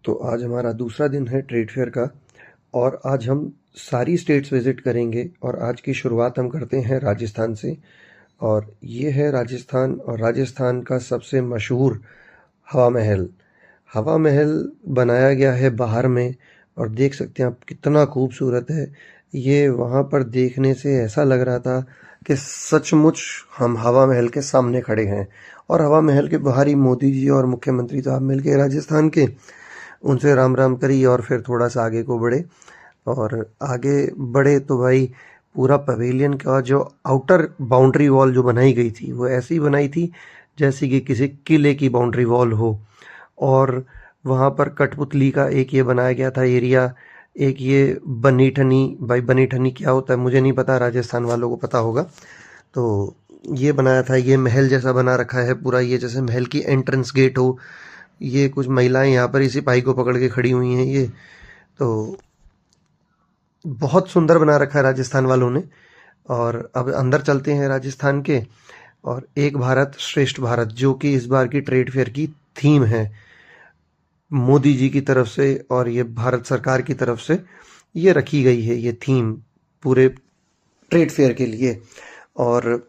तो आज हमारा दूसरा दिन है ट्रेड फेयर का और आज हम सारी स्टेट्स विज़िट करेंगे और आज की शुरुआत हम करते हैं राजस्थान से। और ये है राजस्थान और राजस्थान का सबसे मशहूर हवा महल। हवा महल बनाया गया है बाहर में और देख सकते हैं आप कितना खूबसूरत है। ये वहाँ पर देखने से ऐसा लग रहा था कि सचमुच हम हवा महल के सामने खड़े हैं। और हवा महल के बाहर ही मोदी जी और मुख्यमंत्री साहब मिल के राजस्थान के उनसे राम राम करी और फिर थोड़ा सा आगे को बढ़े। और आगे बढ़े तो भाई पूरा पवेलियन का जो आउटर बाउंड्री वॉल जो बनाई गई थी वो ऐसी बनाई थी जैसे कि किसी किले की बाउंड्री वॉल हो। और वहाँ पर कठपुतली का एक ये बनाया गया था एरिया। एक ये बनी ठनी, भाई बनी ठनी क्या होता है मुझे नहीं पता, राजस्थान वालों को पता होगा। तो ये बनाया था, ये महल जैसा बना रखा है पूरा, ये जैसे महल की एंट्रेंस गेट हो। ये कुछ महिलाएं यहाँ पर इसी सिपाही को पकड़ के खड़ी हुई हैं। ये तो बहुत सुंदर बना रखा है राजस्थान वालों ने। और अब अंदर चलते हैं राजस्थान के। और एक भारत श्रेष्ठ भारत जो कि इस बार की ट्रेड फेयर की थीम है, मोदी जी की तरफ से और ये भारत सरकार की तरफ से ये रखी गई है ये थीम पूरे ट्रेड फेयर के लिए। और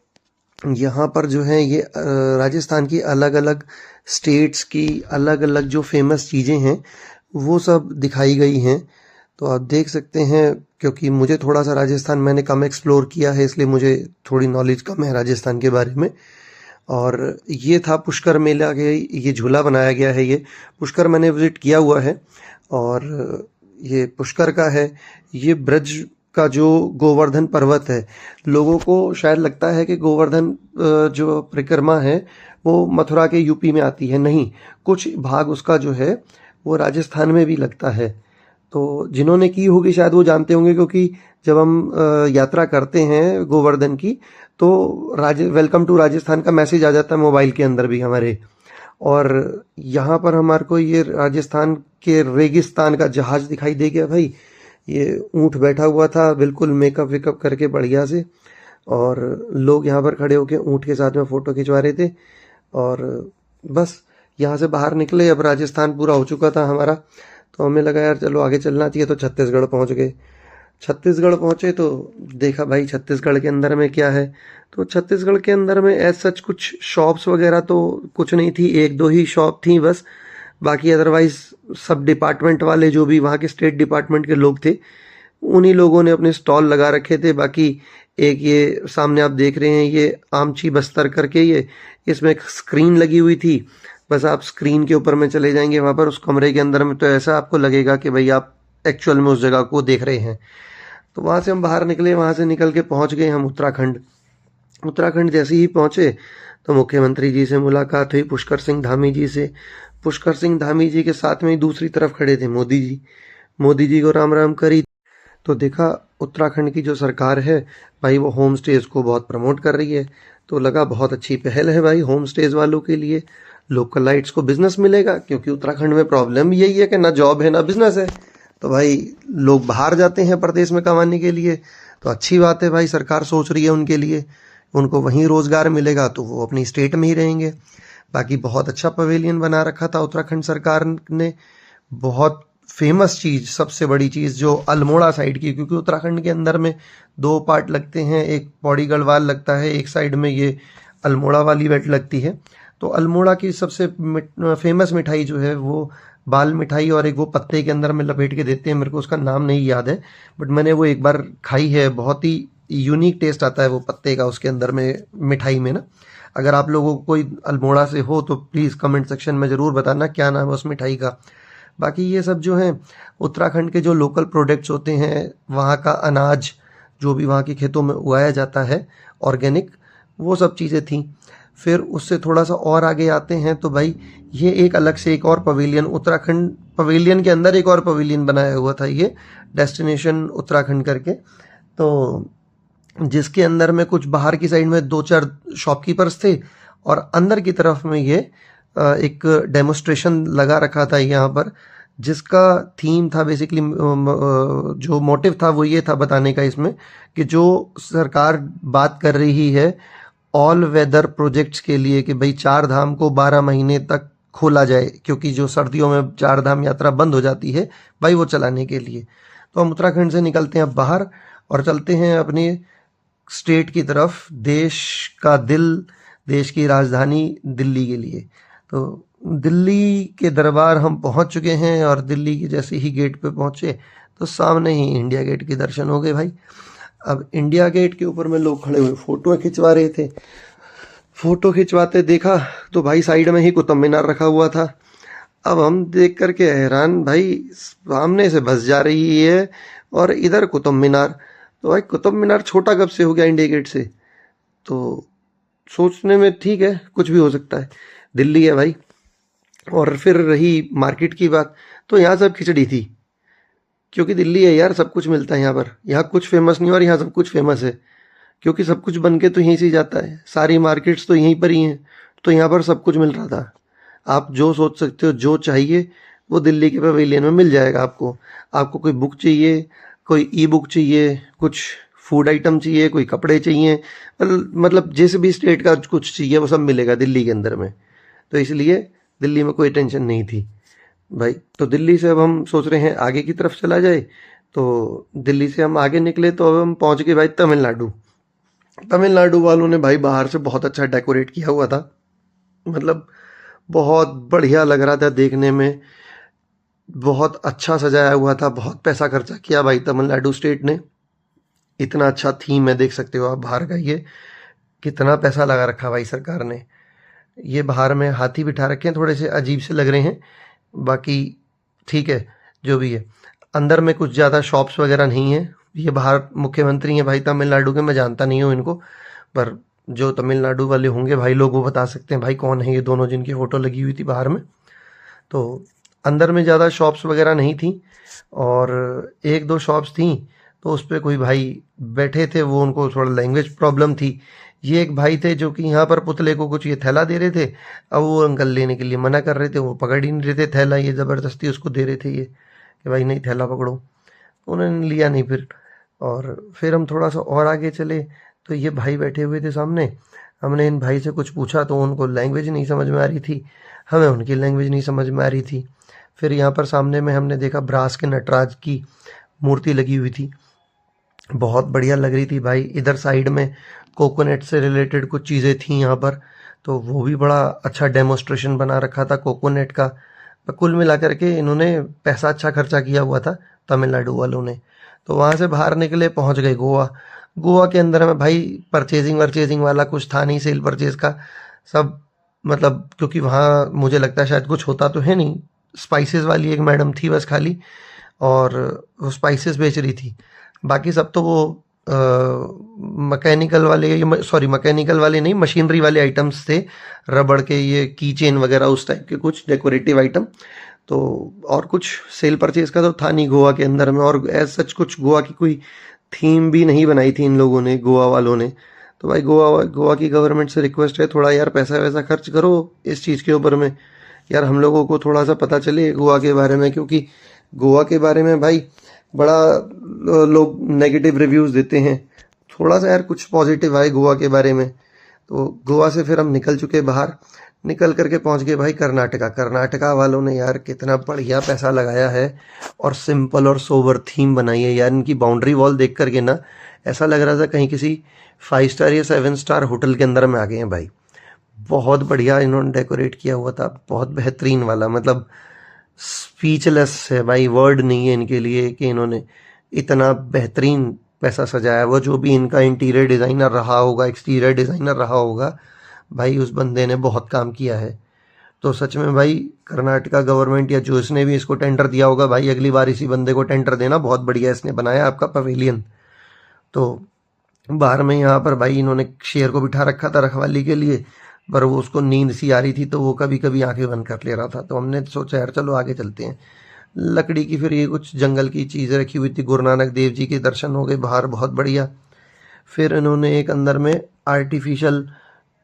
यहाँ पर जो है ये राजस्थान की अलग अलग स्टेट्स की अलग अलग जो फेमस चीज़ें हैं वो सब दिखाई गई हैं। तो आप देख सकते हैं, क्योंकि मुझे थोड़ा सा राजस्थान मैंने कम एक्सप्लोर किया है इसलिए मुझे थोड़ी नॉलेज कम है राजस्थान के बारे में। और ये था पुष्कर मेला के, ये झूला बनाया गया है। ये पुष्कर मैंने विजिट किया हुआ है और ये पुष्कर का है। ये ब्रज का जो गोवर्धन पर्वत है, लोगों को शायद लगता है कि गोवर्धन जो परिक्रमा है वो मथुरा के यूपी में आती है। नहीं, कुछ भाग उसका जो है वो राजस्थान में भी लगता है। तो जिन्होंने की होगी शायद वो जानते होंगे, क्योंकि जब हम यात्रा करते हैं गोवर्धन की तो वेलकम टू राजस्थान का मैसेज आ जाता है मोबाइल के अंदर भी हमारे। और यहाँ पर हमारे को ये राजस्थान के रेगिस्तान का जहाज दिखाई दे गया भाई। ये ऊंट बैठा हुआ था बिल्कुल मेकअप वेकअप करके बढ़िया से, और लोग यहाँ पर खड़े होकर ऊंट के साथ में फ़ोटो खिंचवा रहे थे। और बस यहाँ से बाहर निकले, अब राजस्थान पूरा हो चुका था हमारा। तो हमें लगा यार चलो आगे चलना चाहिए, तो छत्तीसगढ़ पहुँच गए। छत्तीसगढ़ पहुँचे तो देखा भाई छत्तीसगढ़ के अंदर में क्या है। तो छत्तीसगढ़ के अंदर में एज सच कुछ शॉप्स वगैरह तो कुछ नहीं थी, एक दो ही शॉप थी बस। बाकी अदरवाइज सब डिपार्टमेंट वाले जो भी वहाँ के स्टेट डिपार्टमेंट के लोग थे उन्हीं लोगों ने अपने स्टॉल लगा रखे थे। बाकी एक ये सामने आप देख रहे हैं ये आमची बस्तर करके, ये इसमें एक स्क्रीन लगी हुई थी। बस आप स्क्रीन के ऊपर में चले जाएंगे वहाँ पर उस कमरे के अंदर में, तो ऐसा आपको लगेगा कि भाई आप एक्चुअल में उस जगह को देख रहे हैं। तो वहाँ से हम बाहर निकले, वहाँ से निकल के पहुँच गए हम उत्तराखंड। उत्तराखंड जैसे ही पहुँचे तो मुख्यमंत्री जी से मुलाकात हुई, पुष्कर सिंह धामी जी से। पुष्कर सिंह धामी जी के साथ में ही दूसरी तरफ खड़े थे मोदी जी। मोदी जी को राम राम करी तो देखा उत्तराखंड की जो सरकार है भाई वो होम स्टेज को बहुत प्रमोट कर रही है। तो लगा बहुत अच्छी पहल है भाई होम स्टेज वालों के लिए, लोकलाइट्स को बिजनेस मिलेगा, क्योंकि उत्तराखंड में प्रॉब्लम यही है कि ना जॉब है ना बिजनेस है। तो भाई लोग बाहर जाते हैं प्रदेश में कमाने के लिए, तो अच्छी बात है भाई, सरकार सोच रही है उनके लिए, उनको वहीं रोजगार मिलेगा तो वो अपनी स्टेट में ही रहेंगे। बाकी बहुत अच्छा पवेलियन बना रखा था उत्तराखंड सरकार ने। बहुत फेमस चीज़, सबसे बड़ी चीज़ जो अल्मोड़ा साइड की, क्योंकि उत्तराखंड के अंदर में दो पार्ट लगते हैं, एक पौड़ी गढ़वाल लगता है, एक साइड में ये अल्मोड़ा वाली बेल्ट लगती है। तो अल्मोड़ा की सबसे फेमस मिठाई जो है वो बाल मिठाई, और एक वो पत्ते के अंदर में लपेट के देते हैं, मेरे को उसका नाम नहीं याद है, बट मैंने वो एक बार खाई है। बहुत ही यूनिक टेस्ट आता है वो पत्ते का उसके अंदर में मिठाई में ना। अगर आप लोगों को कोई अल्मोड़ा से हो तो प्लीज़ कमेंट सेक्शन में ज़रूर बताना क्या नाम है उस मिठाई का। बाकी ये सब जो है उत्तराखंड के जो लोकल प्रोडक्ट्स होते हैं, वहाँ का अनाज जो भी वहाँ के खेतों में उगाया जाता है ऑर्गेनिक, वो सब चीज़ें थी। फिर उससे थोड़ा सा और आगे आते हैं तो भाई ये एक अलग से एक और पवेलियन, उत्तराखंड पवेलियन के अंदर एक और पवेलियन बनाया हुआ था, ये डेस्टिनेशन उत्तराखंड करके। तो जिसके अंदर में कुछ बाहर की साइड में दो चार शॉपकीपर्स थे और अंदर की तरफ में ये एक डेमोस्ट्रेशन लगा रखा था यहाँ पर, जिसका थीम था बेसिकली, जो मोटिव था वो ये था बताने का इसमें कि जो सरकार बात कर रही है ऑल वेदर प्रोजेक्ट्स के लिए कि भाई 4 धाम को 12 महीने तक खोला जाए, क्योंकि जो सर्दियों में चार धाम यात्रा बंद हो जाती है भाई वो चलाने के लिए। तो हम उत्तराखंड से निकलते हैं अब बाहर और चलते हैं अपनी स्टेट की तरफ, देश का दिल, देश की राजधानी दिल्ली के लिए। तो दिल्ली के दरबार हम पहुंच चुके हैं और दिल्ली के जैसे ही गेट पे पहुंचे तो सामने ही इंडिया गेट के दर्शन हो गए भाई। अब इंडिया गेट के ऊपर में लोग खड़े हुए फोटो खिंचवा रहे थे। फोटो खिंचवाते देखा तो भाई साइड में ही कुतुब मीनार रखा हुआ था। अब हम देख करके हैरान भाई, सामने से बस जा रही है और इधर कुतुब मीनार। तो भाई कुतुब मीनार छोटा कब से हो गया इंडिया गेट से? तो सोचने में ठीक है, कुछ भी हो सकता है, दिल्ली है भाई। और फिर रही मार्केट की बात, तो यहाँ सब खिचड़ी थी, क्योंकि दिल्ली है यार, सब कुछ मिलता है यहाँ पर। यहाँ कुछ फेमस नहीं और यहाँ सब कुछ फेमस है, क्योंकि सब कुछ बन के तो यहीं से ही जाता है, सारी मार्केट्स तो यहीं पर ही हैं। तो यहाँ पर सब कुछ मिल रहा था। आप जो सोच सकते हो, जो चाहिए वो दिल्ली के पवेलियन में मिल जाएगा आपको। आपको कोई बुक चाहिए, कोई ई बुक चाहिए, कुछ फूड आइटम चाहिए, कोई कपड़े चाहिए, मतलब जैसे भी स्टेट का कुछ चाहिए वो सब मिलेगा दिल्ली के अंदर में। तो इसलिए दिल्ली में कोई टेंशन नहीं थी भाई। तो दिल्ली से अब हम सोच रहे हैं आगे की तरफ चला जाए। तो दिल्ली से हम आगे निकले तो अब हम पहुंच गए भाई तमिलनाडु। तमिलनाडु वालों ने भाई बाहर से बहुत अच्छा डेकोरेट किया हुआ था, मतलब बहुत बढ़िया लग रहा था देखने में, बहुत अच्छा सजाया हुआ था। बहुत पैसा खर्चा किया भाई तमिलनाडु स्टेट ने, इतना अच्छा थीम है, देख सकते हो आप बाहर का, ये कितना पैसा लगा रखा भाई सरकार ने। ये बाहर में हाथी बिठा रखे हैं, थोड़े से अजीब से लग रहे हैं, बाकी ठीक है जो भी है। अंदर में कुछ ज़्यादा शॉप्स वगैरह नहीं है। ये बाहर मुख्यमंत्री हैं भाई तमिलनाडु के, मैं जानता नहीं हूँ इनको, पर जो तमिलनाडु वाले होंगे भाई लोग वो बता सकते हैं भाई कौन है ये दोनों जिनकी फ़ोटो लगी हुई थी बाहर में। तो अंदर में ज़्यादा शॉप्स वगैरह नहीं थी, और एक दो शॉप्स थी तो उस पर कोई भाई बैठे थे, वो उनको थोड़ा लैंग्वेज प्रॉब्लम थी। ये एक भाई थे जो कि यहाँ पर पुतले को कुछ ये थैला दे रहे थे, अब वो अंकल लेने के लिए मना कर रहे थे, वो पकड़ ही नहीं रहे थे थैला, ये ज़बरदस्ती उसको दे रहे थे ये कि भाई नहीं थैला पकड़ो। उन्होंने लिया नहीं फिर। और फिर हम थोड़ा सा और आगे चले तो ये भाई बैठे हुए थे सामने। हमने इन भाई से कुछ पूछा तो उनको लैंग्वेज नहीं समझ में आ रही थी, हमें उनकी लैंग्वेज नहीं समझ में आ रही थी। फिर यहाँ पर सामने में हमने देखा ब्रास के नटराज की मूर्ति लगी हुई थी, बहुत बढ़िया लग रही थी भाई। इधर साइड में कोकोनट से रिलेटेड कुछ चीज़ें थी यहाँ पर, तो वो भी बड़ा अच्छा डेमोस्ट्रेशन बना रखा था कोकोनट का। कुल मिला करके इन्होंने पैसा अच्छा खर्चा किया हुआ था तमिलनाडु वालों ने। तो वहाँ से बाहर निकले, पहुँच गए गोवा। गोवा के अंदर में भाई परचेजिंग वर्चेजिंग वाला कुछ था नहीं, सेल परचेज का सब, मतलब क्योंकि वहाँ मुझे लगता है शायद कुछ होता तो है नहीं। स्पाइसेस वाली एक मैडम थी बस खाली, और वो स्पाइसेस बेच रही थी, बाकी सब तो वो मैकेनिकल वाले, सॉरी मैकेनिकल वाले नहीं, मशीनरी वाले आइटम्स थे, रबड़ के ये की चेन वगैरह उस टाइप के कुछ डेकोरेटिव आइटम। तो और कुछ सेल परचेज का तो था नहीं गोवा के अंदर में, और एज सच कुछ गोवा की कोई थीम भी नहीं बनाई थी इन लोगों ने, गोवा वालों ने। तो भाई गोवा गोवा की गवर्नमेंट से रिक्वेस्ट है, थोड़ा यार पैसा वैसा खर्च करो इस चीज़ के ऊपर में, यार हम लोगों को थोड़ा सा पता चले गोवा के बारे में, क्योंकि गोवा के बारे में भाई बड़ा लोग नेगेटिव रिव्यूज़ देते हैं, थोड़ा सा यार कुछ पॉजिटिव आए गोवा के बारे में। तो गोवा से फिर हम निकल चुके बाहर, निकल करके पहुंच गए भाई कर्नाटका। कर्नाटका वालों ने यार कितना बढ़िया पैसा लगाया है और सिंपल और सोबर थीम बनाई है यार। इनकी बाउंड्री वॉल देख करके ना ऐसा लग रहा था कहीं किसी 5 स्टार या 7 स्टार होटल के अंदर में आ गए हैं भाई। बहुत बढ़िया इन्होंने डेकोरेट किया हुआ था, बहुत बेहतरीन वाला, मतलब स्पीचलेस है भाई, वर्ड नहीं है इनके लिए कि इन्होंने इतना बेहतरीन पैसा सजाया। वो जो भी इनका इंटीरियर डिज़ाइनर रहा होगा, एक्सटीरियर डिज़ाइनर रहा होगा, भाई उस बंदे ने बहुत काम किया है। तो सच में भाई कर्नाटका गवर्नमेंट या जो इसने भी इसको टेंडर दिया होगा भाई, अगली बार इसी बंदे को टेंडर देना, बहुत बढ़िया इसने बनाया आपका पवेलियन। तो बाहर में यहाँ पर भाई इन्होंने शेर को बिठा रखा था रखवाली के लिए, पर वो उसको नींद सी आ रही थी तो वो कभी कभी आंखें बंद कर ले रहा था। तो हमने सोचा यार चलो आगे चलते हैं। लकड़ी की फिर ये कुछ जंगल की चीज़ें रखी हुई थी, गुरु नानक देव जी के दर्शन हो गए बाहर, बहुत बढ़िया। फिर इन्होंने एक अंदर में आर्टिफिशियल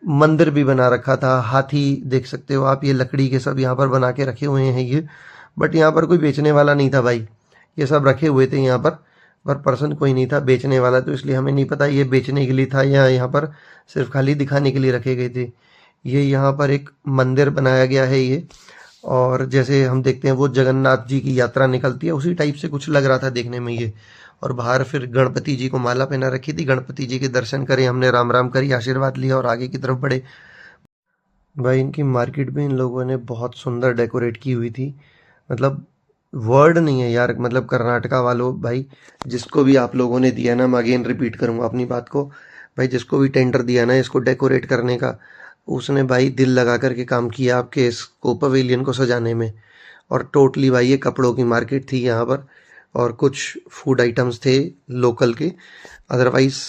मंदिर भी बना रखा था, हाथी देख सकते हो आप, ये लकड़ी के सब यहाँ पर बना के रखे हुए हैं ये, बट यहाँ पर कोई बेचने वाला नहीं था भाई, ये सब रखे हुए थे यहाँ पर पर्सन कोई नहीं था बेचने वाला, तो इसलिए हमें नहीं पता ये बेचने के लिए था या यहाँ पर सिर्फ खाली दिखाने के लिए रखे गए थे। ये यहाँ पर एक मंदिर बनाया गया है ये, और जैसे हम देखते हैं वो जगन्नाथ जी की यात्रा निकलती है उसी टाइप से कुछ लग रहा था देखने में ये। और बाहर फिर गणपति जी को माला पहना रखी थी, गणपति जी के दर्शन करे हमने, राम राम करी, आशीर्वाद लिया और आगे की तरफ बढ़े। भाई इनकी मार्केट भी इन लोगों ने बहुत सुंदर डेकोरेट की हुई थी, मतलब वर्ड नहीं है यार, मतलब कर्नाटका वालों भाई, जिसको भी आप लोगों ने दिया ना, मैं अगेन रिपीट करूंगा अपनी बात को, भाई जिसको भी टेंडर दिया ना इसको डेकोरेट करने का, उसने भाई दिल लगा करके काम किया आपके इसको पवेलियन को सजाने में। और टोटली भाई ये कपड़ों की मार्केट थी यहाँ पर, और कुछ फूड आइटम्स थे लोकल के, अदरवाइज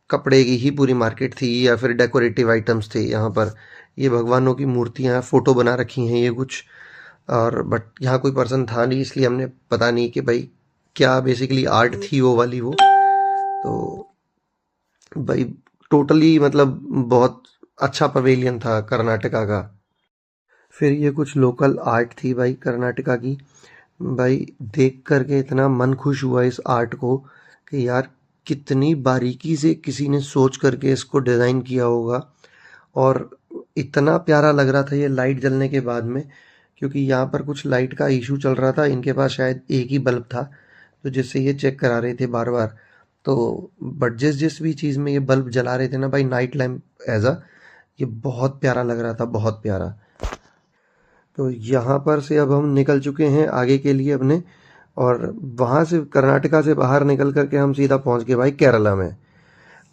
कपड़े की ही पूरी मार्केट थी, या फिर डेकोरेटिव आइटम्स थे यहाँ पर। ये भगवानों की मूर्तियाँ फोटो बना रखी हैं ये कुछ, और बट यहाँ कोई पर्सन था नहीं इसलिए हमने पता नहीं कि भाई क्या बेसिकली आर्ट थी वो वाली वो। तो भाई टोटली मतलब बहुत अच्छा पवेलियन था कर्नाटका का। फिर ये कुछ लोकल आर्ट थी भाई कर्नाटका की, भाई देख करके इतना मन खुश हुआ इस आर्ट को कि यार कितनी बारीकी से किसी ने सोच करके इसको डिज़ाइन किया होगा। और इतना प्यारा लग रहा था ये लाइट जलने के बाद में, क्योंकि यहाँ पर कुछ लाइट का इशू चल रहा था, इनके पास शायद एक ही बल्ब था, तो जिससे ये चेक करा रहे थे बार बार। तो बट जिस जिस भी चीज़ में ये बल्ब जला रहे थे ना भाई, नाइट लैम्प एज अ, ये बहुत प्यारा लग रहा था, बहुत प्यारा। तो यहाँ पर से अब हम निकल चुके हैं आगे के लिए अपने, और वहाँ से कर्नाटका से बाहर निकल करके हम सीधा पहुँच गए भाई केरला में।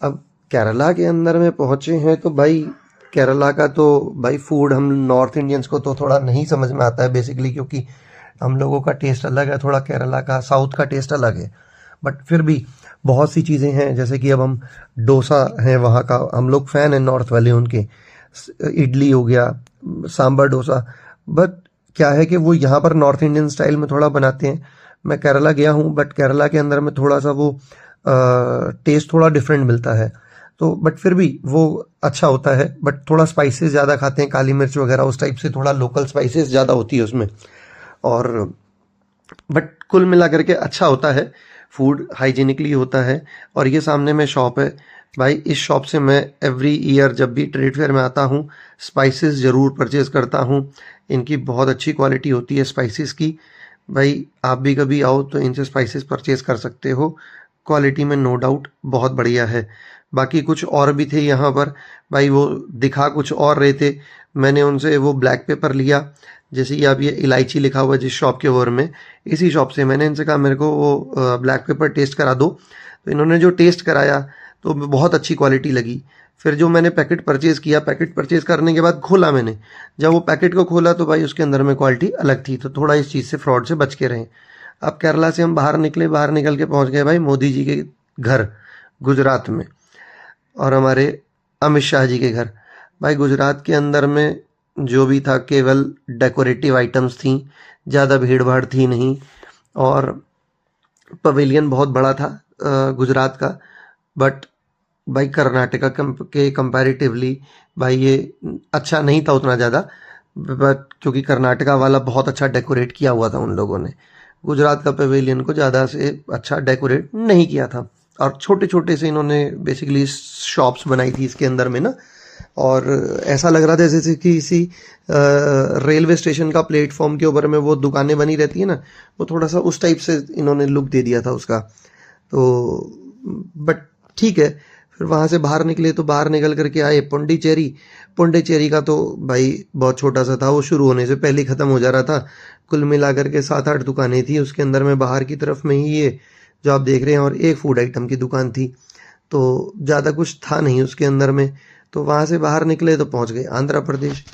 अब केरला के अंदर में पहुँचे हैं तो भाई केरला का तो भाई फूड हम नॉर्थ इंडियंस को तो थोड़ा नहीं समझ में आता है बेसिकली, क्योंकि हम लोगों का टेस्ट अलग है, थोड़ा केरला का साउथ का टेस्ट अलग है। बट फिर भी बहुत सी चीज़ें हैं, जैसे कि अब हम डोसा है वहाँ का, हम लोग फ़ैन हैं नॉर्थ वाले उनके, इडली हो गया, सांबर डोसा। बट क्या है कि वो यहाँ पर नॉर्थ इंडियन स्टाइल में थोड़ा बनाते हैं। मैं केरला गया हूँ बट केरला के अंदर में थोड़ा सा वो टेस्ट थोड़ा डिफरेंट मिलता है, तो बट फिर भी वो अच्छा होता है। बट थोड़ा स्पाइसेस ज़्यादा खाते हैं, काली मिर्च वगैरह उस टाइप से, थोड़ा लोकल स्पाइसेस ज़्यादा होती है उसमें। और बट कुल मिला करके अच्छा होता है, फूड हाइजीनिकली होता है। और ये सामने में शॉप है भाई, इस शॉप से मैं एवरी ईयर जब भी ट्रेड फेयर में आता हूँ स्पाइसेस ज़रूर परचेज़ करता हूँ। इनकी बहुत अच्छी क्वालिटी होती है स्पाइसेस की, भाई आप भी कभी आओ तो इनसे स्पाइसेस परचेज़ कर सकते हो, क्वालिटी में नो डाउट बहुत बढ़िया है। बाकी कुछ और भी थे यहाँ पर भाई, वो दिखा कुछ और रहे थे, मैंने उनसे वो ब्लैक पेपर लिया, जैसे कि अब ये इलायची लिखा हुआ है जिस शॉप के ओवर में, इसी शॉप से मैंने इनसे कहा मेरे को वो ब्लैक पेपर टेस्ट करा दो। तो इन्होंने जो टेस्ट कराया तो बहुत अच्छी क्वालिटी लगी। फिर जो मैंने पैकेट परचेज़ किया, पैकेट परचेज़ करने के बाद खोला मैंने, जब वो पैकेट को खोला तो भाई उसके अंदर में क्वालिटी अलग थी, तो थोड़ा इस चीज़ से फ्रॉड से बच के रहें। अब केरला से हम बाहर निकले, बाहर निकल के पहुंच गए भाई मोदी जी के घर गुजरात में, और हमारे अमित शाह जी के घर। भाई गुजरात के अंदर में जो भी था केवल डेकोरेटिव आइटम्स थी, ज़्यादा भीड़ भाड़ थी नहीं, और पवेलियन बहुत बड़ा था गुजरात का। बट भाई कर्नाटका के कंपैरेटिवली भाई ये अच्छा नहीं था उतना ज़्यादा, बट क्योंकि कर्नाटका वाला बहुत अच्छा डेकोरेट किया हुआ था उन लोगों ने, गुजरात का पवेलियन को ज़्यादा से अच्छा डेकोरेट नहीं किया था। और छोटे छोटे से इन्होंने बेसिकली शॉप्स बनाई थी इसके अंदर में ना, और ऐसा लग रहा था जैसे कि किसी रेलवे स्टेशन का प्लेटफॉर्म के ऊपर में वो दुकानें बनी रहती है ना, वो थोड़ा सा उस टाइप से इन्होंने लुक दे दिया था उसका। तो बट ठीक है, फिर वहाँ से बाहर निकले तो बाहर निकल करके आए पुंडीचेरी। पुंडीचेरी का तो भाई बहुत छोटा सा था, वो शुरू होने से पहले ही ख़त्म हो जा रहा था। कुल मिला करके 7-8 दुकानें थी उसके अंदर में, बाहर की तरफ में ही ये जो आप देख रहे हैं, और एक फूड आइटम की दुकान थी, तो ज़्यादा कुछ था नहीं उसके अंदर में। तो वहाँ से बाहर निकले तो पहुँच गए आंध्र प्रदेश।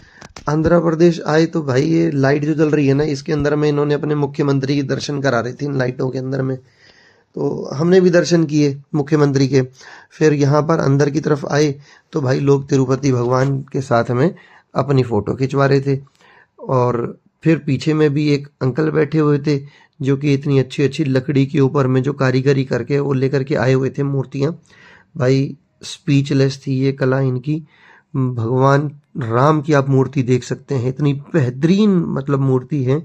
आंध्र प्रदेश आए तो भाई ये लाइट जो जल रही है ना, इसके अंदर में इन्होंने अपने मुख्यमंत्री के दर्शन करा रहे थे इन लाइटों के अंदर में, तो हमने भी दर्शन किए मुख्यमंत्री के। फिर यहाँ पर अंदर की तरफ आए तो भाई लोग तिरुपति भगवान के साथ में अपनी फ़ोटो खिंचवा रहे थे। और फिर पीछे में भी एक अंकल बैठे हुए थे जो कि इतनी अच्छी अच्छी लकड़ी के ऊपर में जो कारीगरी करके वो लेकर के आए हुए थे मूर्तियाँ, भाई स्पीचलेस थी ये कला इनकी। भगवान राम की आप मूर्ति देख सकते हैं, इतनी बेहतरीन मतलब मूर्ति है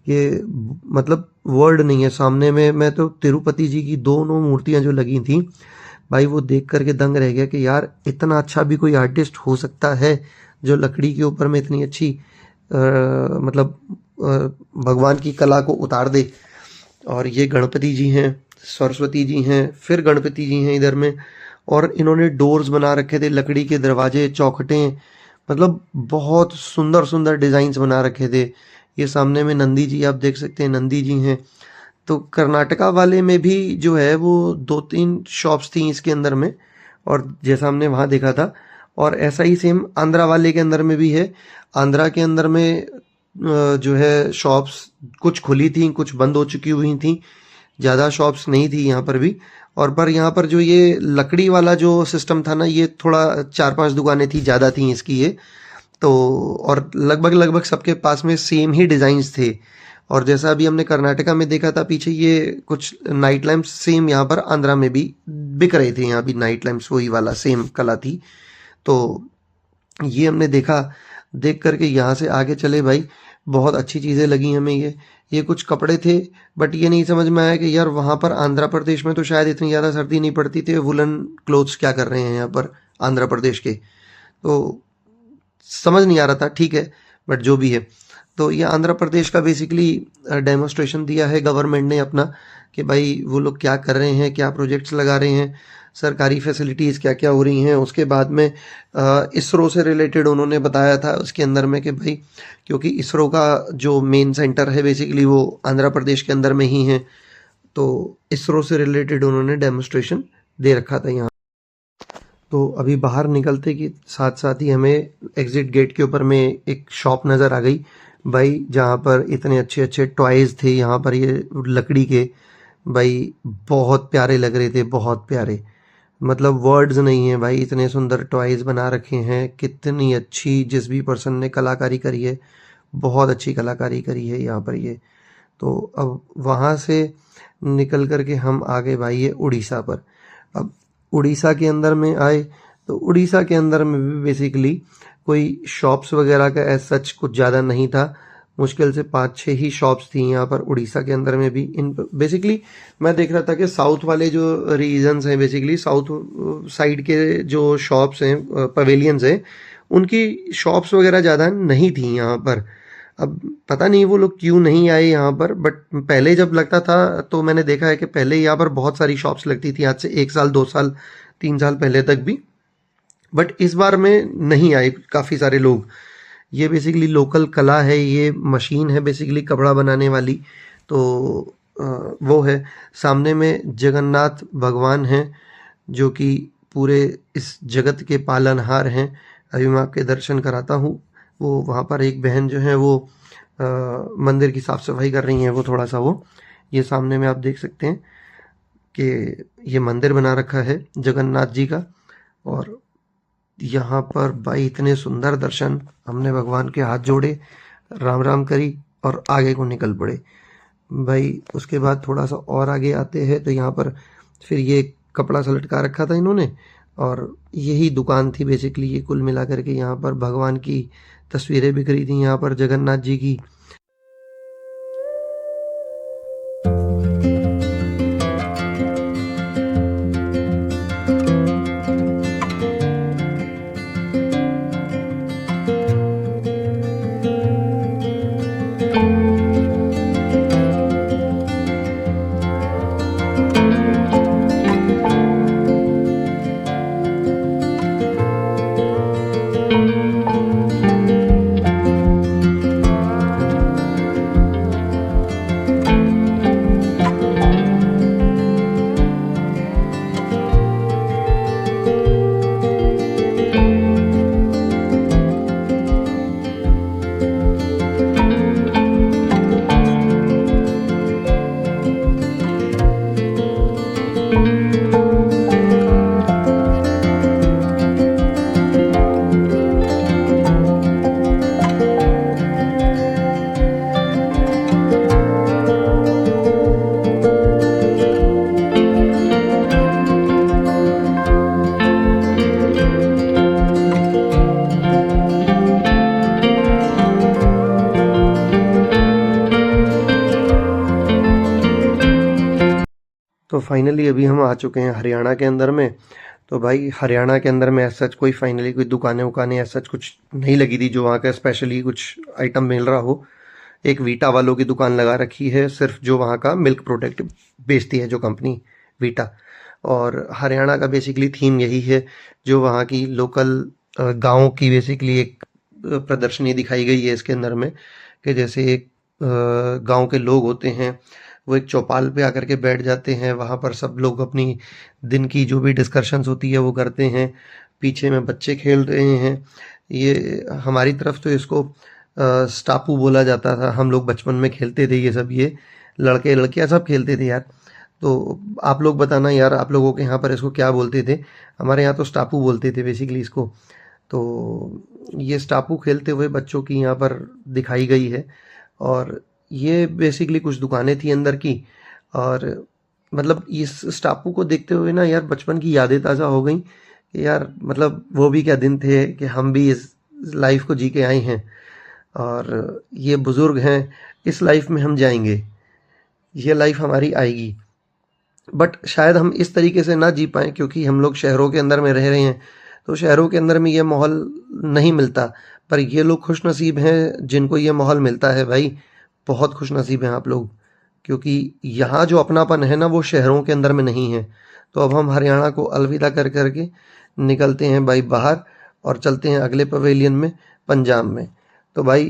ये, मतलब वर्ड नहीं है सामने में। मैं तो तिरुपति जी की दोनों मूर्तियां जो लगी थी भाई, वो देख करके दंग रह गया कि यार इतना अच्छा भी कोई आर्टिस्ट हो सकता है जो लकड़ी के ऊपर में इतनी अच्छी मतलब भगवान की कला को उतार दे। और ये गणपति जी हैं, सरस्वती जी हैं, फिर गणपति जी हैं इधर में। और इन्होंने डोर्स बना रखे थे, लकड़ी के दरवाजे, चौखटें, मतलब बहुत सुंदर सुंदर डिजाइन्स बना रखे थे। ये सामने में नंदी जी आप देख सकते हैं, नंदी जी हैं। तो कर्नाटका वाले में भी जो है वो 2-3 शॉप्स थी इसके अंदर में, और जैसा हमने वहाँ देखा था। और ऐसा ही सेम आंध्रा वाले के अंदर में भी है। आंध्रा के अंदर में जो है शॉप्स कुछ खुली थी, कुछ बंद हो चुकी हुई थी, ज़्यादा शॉप्स नहीं थी यहाँ पर भी। और पर यहाँ पर जो ये लकड़ी वाला जो सिस्टम था ना, ये थोड़ा 4-5 दुकानें थी, ज़्यादा थी इसकी ये। तो और लगभग लगभग सबके पास में सेम ही डिज़ाइंस थे। और जैसा अभी हमने कर्नाटका में देखा था पीछे, ये कुछ नाइट लैंप्स सेम यहाँ पर आंध्रा में भी बिक रहे थे। यहाँ भी नाइट लैंप्स वही वाला सेम कला थी। तो ये हमने देखा, देख करके यहाँ से आगे चले भाई, बहुत अच्छी चीज़ें लगी हमें ये कुछ कपड़े थे। बट ये नहीं समझ में आया कि यार वहाँ पर आंध्र प्रदेश में तो शायद इतनी ज़्यादा सर्दी नहीं पड़ती थी, वुलन क्लोथ्स क्या कर रहे हैं यहाँ पर आंध्र प्रदेश के, तो समझ नहीं आ रहा था। ठीक है, बट जो भी है, तो ये आंध्र प्रदेश का बेसिकली डेमोस्ट्रेशन दिया है गवर्नमेंट ने अपना, कि भाई वो लोग क्या कर रहे हैं, क्या प्रोजेक्ट्स लगा रहे हैं, सरकारी फैसिलिटीज़ क्या क्या हो रही हैं। उसके बाद में इसरो से रिलेटेड उन्होंने बताया था उसके अंदर में कि भाई, क्योंकि इसरो का जो मेन सेंटर है बेसिकली वो आंध्र प्रदेश के अंदर में ही है, तो इसरो से रिलेटेड उन्होंने डेमोस्ट्रेशन दे रखा था यहाँ। तो अभी बाहर निकलते के साथ साथ ही हमें एग्जिट गेट के ऊपर में एक शॉप नज़र आ गई भाई, जहाँ पर इतने अच्छे अच्छे टॉयज़ थे। यहाँ पर ये लकड़ी के भाई बहुत प्यारे लग रहे थे, बहुत प्यारे, मतलब वर्ड्स नहीं है भाई, इतने सुंदर टॉयज़ बना रखे हैं। कितनी अच्छी जिस भी पर्सन ने कलाकारी करी है, बहुत अच्छी कलाकारी करी है यहाँ पर ये। तो अब वहाँ से निकल कर के हम आ गए भाई ये उड़ीसा पर। अब उड़ीसा के अंदर में आए तो उड़ीसा के अंदर में भी बेसिकली कोई शॉप्स वगैरह का एज सच कुछ ज़्यादा नहीं था। मुश्किल से 5-6 ही शॉप्स थी यहाँ पर उड़ीसा के अंदर में भी। इन बेसिकली मैं देख रहा था कि साउथ वाले जो रीजन्स हैं, बेसिकली साउथ साइड के जो शॉप्स हैं, पवेलियंस हैं, उनकी शॉप्स वगैरह ज़्यादा नहीं थी यहाँ पर। अब पता नहीं वो लोग क्यों नहीं आए यहाँ पर, बट पहले जब लगता था तो मैंने देखा है कि पहले यहाँ पर बहुत सारी शॉप्स लगती थी, आज से 1 साल 2 साल 3 साल पहले तक भी। बट इस बार में नहीं आए काफ़ी सारे लोग। ये बेसिकली लोकल कला है, ये मशीन है बेसिकली कपड़ा बनाने वाली। तो वो है सामने में जगन्नाथ भगवान हैं, जो कि पूरे इस जगत के पालनहार हैं। अभी मैं आपके दर्शन कराता हूँ। वो वहाँ पर एक बहन जो है वो मंदिर की साफ़ सफाई कर रही हैं, वो थोड़ा सा वो ये सामने में आप देख सकते हैं कि ये मंदिर बना रखा है जगन्नाथ जी का। और यहाँ पर भाई इतने सुंदर दर्शन, हमने भगवान के हाथ जोड़े, राम राम करी और आगे को निकल पड़े भाई। उसके बाद थोड़ा सा और आगे आते हैं तो यहाँ पर फिर ये कपड़ा सा लटका रखा था इन्होंने, और यही दुकान थी बेसिकली ये कुल मिला करके। यहाँ पर भगवान की तस्वीरें बिक रही थी यहाँ पर जगन्नाथ जी की। तो फाइनली अभी हम आ चुके हैं हरियाणा के अंदर में। तो भाई हरियाणा के अंदर में एज सच कोई फाइनली कोई दुकानें उकानें एज सच कुछ नहीं लगी थी जो वहाँ का स्पेशली कुछ आइटम मिल रहा हो। एक वीटा वालों की दुकान लगा रखी है सिर्फ, जो वहाँ का मिल्क प्रोडक्ट बेचती है जो कंपनी, वीटा। और हरियाणा का बेसिकली थीम यही है, जो वहाँ की लोकल गाँव की बेसिकली एक प्रदर्शनी दिखाई गई है इसके अंदर में, कि जैसे एक गांव के लोग होते हैं, वो एक चौपाल पे आकर के बैठ जाते हैं, वहाँ पर सब लोग अपनी दिन की जो भी डिस्कशंस होती है वो करते हैं, पीछे में बच्चे खेल रहे हैं। ये हमारी तरफ तो इसको स्टापू बोला जाता था, हम लोग बचपन में खेलते थे ये सब, ये लड़के लड़कियां सब खेलते थे यार। तो आप लोग बताना यार, आप लोगों के यहाँ पर इसको क्या बोलते थे? हमारे यहाँ तो स्टापू बोलते थे बेसिकली इसको। तो ये स्टापू खेलते हुए बच्चों की यहाँ पर दिखाई गई है। और ये बेसिकली कुछ दुकानें थी अंदर की। और मतलब इस स्टापू को देखते हुए ना यार बचपन की यादें ताज़ा हो गई कि यार मतलब वो भी क्या दिन थे कि हम भी इस लाइफ को जी के आए हैं, और ये बुजुर्ग हैं, इस लाइफ में हम जाएंगे, ये लाइफ हमारी आएगी। बट शायद हम इस तरीके से ना जी पाएँ क्योंकि हम लोग शहरों के अंदर में रह रहे हैं, तो शहरों के अंदर में ये माहौल नहीं मिलता। पर ये लोग खुश नसीब हैं जिनको ये माहौल मिलता है भाई, बहुत खुश नसीब हैं आप लोग, क्योंकि यहाँ जो अपनापन है ना वो शहरों के अंदर में नहीं है। तो अब हम हरियाणा को अलविदा कर करके निकलते हैं भाई बाहर, और चलते हैं अगले पवेलियन में, पंजाब में। तो भाई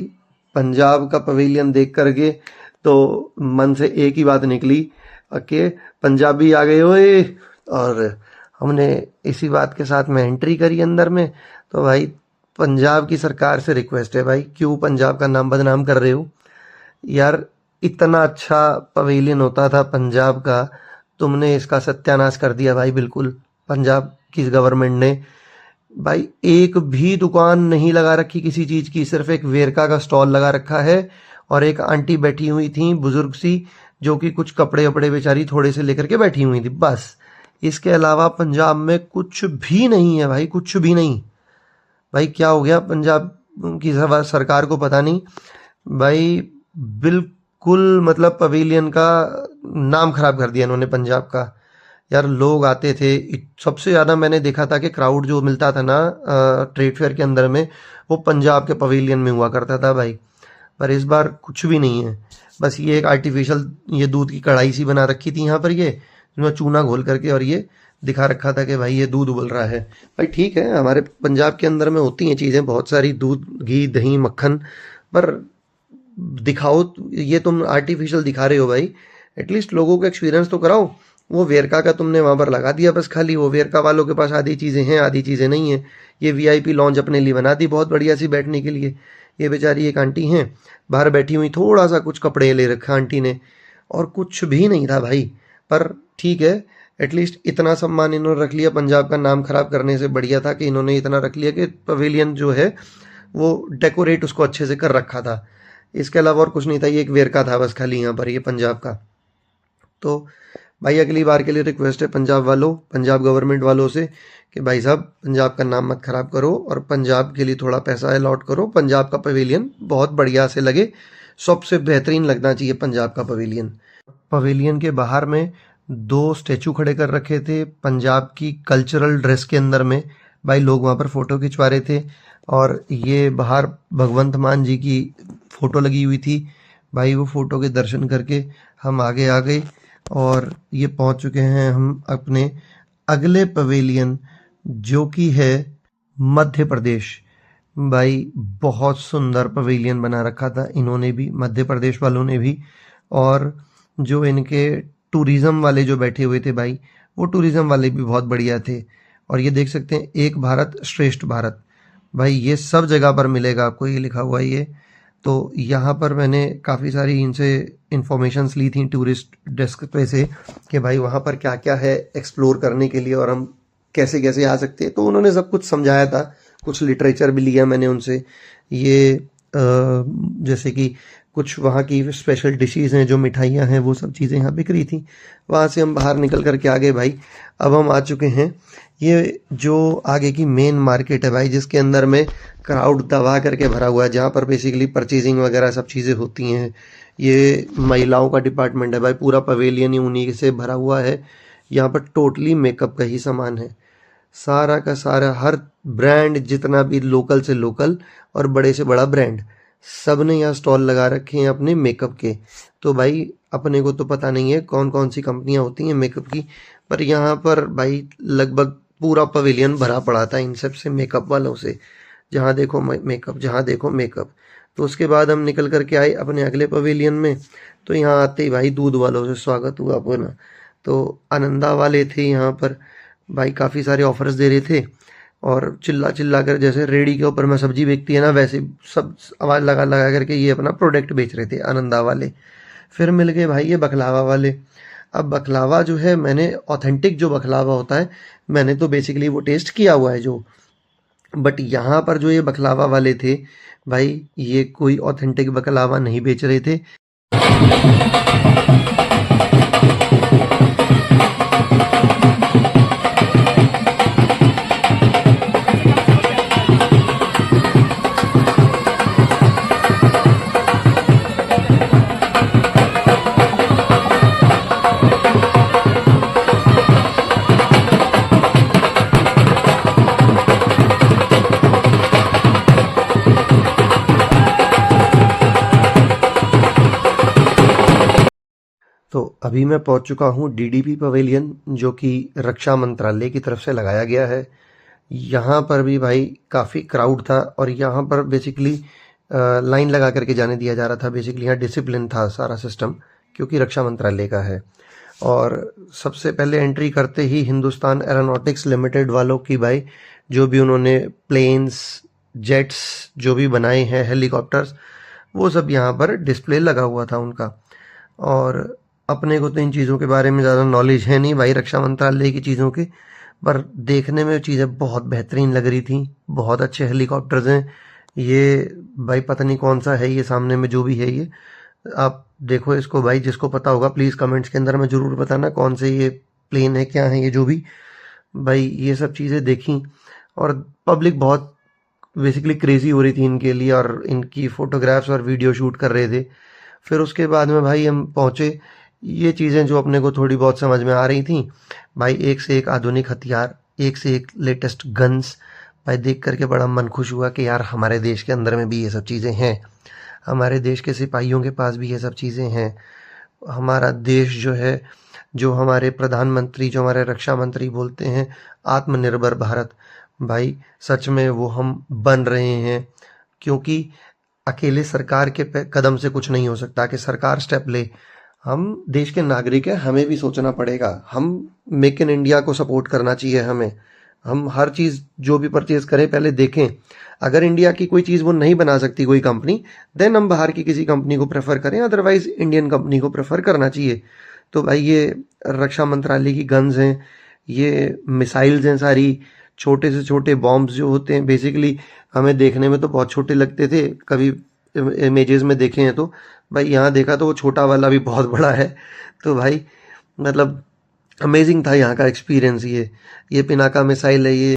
पंजाब का पवेलियन देख करके तो मन से एक ही बात निकली कि पंजाबी आ गए ओए। और हमने इसी बात के साथ में एंट्री करी अंदर में। तो भाई पंजाब की सरकार से रिक्वेस्ट है भाई, क्यों पंजाब का नाम बदनाम कर रहे हो यार? इतना अच्छा पवेलियन होता था पंजाब का, तुमने इसका सत्यानाश कर दिया भाई बिल्कुल। पंजाब की गवर्नमेंट ने भाई एक भी दुकान नहीं लगा रखी किसी चीज की, सिर्फ एक वेरका का स्टॉल लगा रखा है। और एक आंटी बैठी हुई थी बुजुर्ग सी, जो कि कुछ कपड़े वपड़े बेचारी थोड़े से लेकर के बैठी हुई थी, बस। इसके अलावा पंजाब में कुछ भी नहीं है भाई, कुछ भी नहीं। भाई क्या हो गया पंजाब की सरकार को पता नहीं भाई, बिल्कुल मतलब पवेलियन का नाम खराब कर दिया इन्होंने पंजाब का। यार लोग आते थे, सबसे ज़्यादा मैंने देखा था कि क्राउड जो मिलता था ना ट्रेड फेयर के अंदर में, वो पंजाब के पवेलियन में हुआ करता था भाई। पर इस बार कुछ भी नहीं है, बस ये एक आर्टिफिशियल ये दूध की कढ़ाई सी बना रखी थी यहाँ पर, ये जिसमें चूना घोल करके और ये दिखा रखा था कि भाई ये दूध उबल रहा है। भाई ठीक है, हमारे पंजाब के अंदर में होती हैं चीज़ें बहुत सारी, दूध घी दही मक्खन, पर दिखाओ, ये तुम आर्टिफिशियल दिखा रहे हो भाई, एटलीस्ट लोगों को एक्सपीरियंस तो कराओ। वो वेरका का तुमने वहाँ पर लगा दिया बस खाली, वो वेरका वालों के पास आधी चीज़ें हैं आधी चीज़ें नहीं हैं। ये वीआईपी लॉन्च अपने लिए बना दी बहुत बढ़िया सी बैठने के लिए। ये बेचारी एक आंटी हैं बाहर बैठी हुई, थोड़ा सा कुछ कपड़े ले रखा आंटी ने, और कुछ भी नहीं था भाई। पर ठीक है, एटलीस्ट इतना सम्मान इन्होंने रख लिया, पंजाब का नाम खराब करने से बढ़िया था कि इन्होंने इतना रख लिया कि पवेलियन जो है वो डेकोरेट उसको अच्छे से कर रखा था। इसके अलावा और कुछ नहीं था, ये एक वेरका था बस खाली यहाँ पर, ये पंजाब का। तो भाई अगली बार के लिए रिक्वेस्ट है पंजाब वालों, पंजाब गवर्नमेंट वालों से, कि भाई साहब पंजाब का नाम मत खराब करो और पंजाब के लिए थोड़ा पैसा अलॉट करो। पंजाब का पवेलियन बहुत बढ़िया से लगे, सबसे बेहतरीन लगना चाहिए पंजाब का पवेलियन। पवेलियन के बाहर में दो स्टैचू खड़े कर रखे थे पंजाब की कल्चरल ड्रेस के अंदर में, भाई लोग वहाँ पर फ़ोटो खिंचवा रहे थे। और ये बाहर भगवंत मान जी की फ़ोटो लगी हुई थी भाई, वो फ़ोटो के दर्शन करके हम आगे आ गए, और ये पहुंच चुके हैं हम अपने अगले पवेलियन, जो कि है मध्य प्रदेश। भाई बहुत सुंदर पवेलियन बना रखा था इन्होंने भी, मध्य प्रदेश वालों ने भी। और जो इनके टूरिज़्म वाले जो बैठे हुए थे भाई, वो टूरिज़्म वाले भी बहुत बढ़िया थे। और ये देख सकते हैं, एक भारत श्रेष्ठ भारत, भाई ये सब जगह पर मिलेगा आपको, ये लिखा हुआ है ये। तो यहाँ पर मैंने काफ़ी सारी इनसे इन्फॉर्मेशंस ली थी टूरिस्ट डेस्क पे से, कि भाई वहाँ पर क्या क्या है एक्सप्लोर करने के लिए और हम कैसे कैसे आ सकते हैं। तो उन्होंने सब कुछ समझाया था, कुछ लिटरेचर भी लिया मैंने उनसे। ये जैसे कि कुछ वहाँ की स्पेशल डिशेज़ हैं, जो मिठाइयाँ हैं, वो सब चीज़ें यहाँ बिक रही थी। वहाँ से हम बाहर निकल करके आ गए भाई। अब हम आ चुके हैं ये जो आगे की मेन मार्केट है भाई, जिसके अंदर में क्राउड दबा करके भरा हुआ है, जहाँ पर बेसिकली परचेजिंग वगैरह सब चीज़ें होती हैं। ये महिलाओं का डिपार्टमेंट है भाई, पूरा पवेलियन ही उन्हीं से भरा हुआ है। यहाँ पर टोटली मेकअप का ही सामान है, सारा का सारा हर ब्रांड, जितना भी लोकल से लोकल और बड़े से बड़ा ब्रांड, सब ने यहाँ स्टॉल लगा रखे हैं अपने मेकअप के। तो भाई अपने को तो पता नहीं है कौन कौन सी कंपनियां होती हैं मेकअप की, पर यहाँ पर भाई लगभग पूरा पवेलियन भरा पड़ा था इन सब से, मेकअप वालों से। जहाँ देखो मेकअप, जहाँ देखो मेकअप। तो उसके बाद हम निकल करके आए अपने अगले पवेलियन में। तो यहाँ आते ही भाई दूध वालों से स्वागत हुआ अपना। तो आनंदा वाले थे यहाँ पर, भाई काफ़ी सारे ऑफर्स दे रहे थे और चिल्ला चिल्ला कर, जैसे रेडी के ऊपर में सब्जी बेचती है ना, वैसे सब आवाज़ लगा लगा करके ये अपना प्रोडक्ट बेच रहे थे आनंदा वाले। फिर मिल गए भाई ये बकलावा वाले। अब बकलावा जो है, मैंने ऑथेंटिक जो बकलावा होता है, मैंने तो बेसिकली वो टेस्ट किया हुआ है जो, बट यहाँ पर जो ये बकलावा वाले थे भाई, ये कोई ऑथेंटिक बकलावा नहीं बेच रहे थे। तो अभी मैं पहुंच चुका हूं डीडीपी पवेलियन, जो कि रक्षा मंत्रालय की तरफ से लगाया गया है। यहाँ पर भी भाई काफ़ी क्राउड था और यहाँ पर बेसिकली लाइन लगा करके जाने दिया जा रहा था। बेसिकली यहाँ डिसिप्लिन था सारा सिस्टम, क्योंकि रक्षा मंत्रालय का है। और सबसे पहले एंट्री करते ही हिंदुस्तान एरोनॉटिक्स लिमिटेड वालों की भाई, जो भी उन्होंने प्लेन्स, जेट्स जो भी बनाए हैं, हेलीकॉप्टर्स, वो सब यहाँ पर डिस्प्ले लगा हुआ था उनका। और अपने को तो इन चीज़ों के बारे में ज़्यादा नॉलेज है नहीं भाई, रक्षा मंत्रालय की चीज़ों के, पर देखने में चीज़ें बहुत बेहतरीन लग रही थी। बहुत अच्छे हेलीकॉप्टर्स हैं ये भाई। पता नहीं कौन सा है ये सामने में जो भी है ये, आप देखो इसको भाई। जिसको पता होगा प्लीज़ कमेंट्स के अंदर में ज़रूर बताना कौन से ये प्लेन है, क्या है ये, जो भी भाई। ये सब चीज़ें देखी और पब्लिक बहुत बेसिकली क्रेजी हो रही थी इनके लिए, और इनकी फ़ोटोग्राफ्स और वीडियो शूट कर रहे थे। फिर उसके बाद में भाई हम पहुँचे। ये चीज़ें जो अपने को थोड़ी बहुत समझ में आ रही थी भाई, एक से एक आधुनिक हथियार, एक से एक लेटेस्ट गन्स, भाई देख करके बड़ा मन खुश हुआ कि यार हमारे देश के अंदर में भी ये सब चीज़ें हैं। हमारे देश के सिपाहियों के पास भी ये सब चीज़ें हैं। हमारा देश जो है, जो हमारे प्रधानमंत्री, जो हमारे रक्षा मंत्री बोलते हैं आत्मनिर्भर भारत, भाई सच में वो हम बन रहे हैं। क्योंकि अकेले सरकार के कदम से कुछ नहीं हो सकता कि सरकार स्टेप ले। हम देश के नागरिक हैं, हमें भी सोचना पड़ेगा। हम मेक इन इंडिया को सपोर्ट करना चाहिए हमें। हम हर चीज़ जो भी परचेज करें पहले देखें। अगर इंडिया की कोई चीज़ वो नहीं बना सकती कोई कंपनी, देन हम बाहर की किसी कंपनी को प्रेफर करें, अदरवाइज इंडियन कंपनी को प्रेफर करना चाहिए। तो भाई ये रक्षा मंत्रालय की गन्स हैं, ये मिसाइल्स हैं सारी, छोटे से छोटे बॉम्ब्स जो होते हैं। बेसिकली हमें देखने में तो बहुत छोटे लगते थे, कभी इमेजेस में देखे हैं तो भाई, यहाँ देखा तो वो छोटा वाला भी बहुत बड़ा है। तो भाई मतलब अमेजिंग था यहाँ का एक्सपीरियंस। ये पिनाका मिसाइल है ये।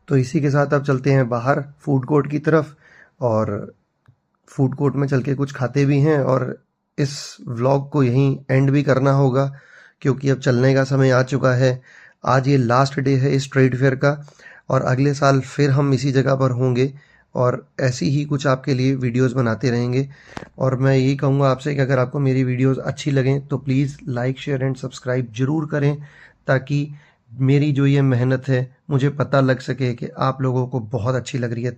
तो इसी के साथ अब चलते हैं बाहर फूड कोर्ट की तरफ, और फूड कोर्ट में चल के कुछ खाते भी हैं, और इस व्लॉग को यहीं एंड भी करना होगा क्योंकि अब चलने का समय आ चुका है। आज ये लास्ट डे है इस ट्रेड फेयर का, और अगले साल फिर हम इसी जगह पर होंगे और ऐसी ही कुछ आपके लिए वीडियोस बनाते रहेंगे। और मैं यही कहूँगा आपसे कि अगर आपको मेरी वीडियोस अच्छी लगें तो please like, share and subscribe ज़रूर करें, ताकि मेरी जो ये मेहनत है मुझे पता लग सके कि आप लोगों को बहुत अच्छी लग रही है।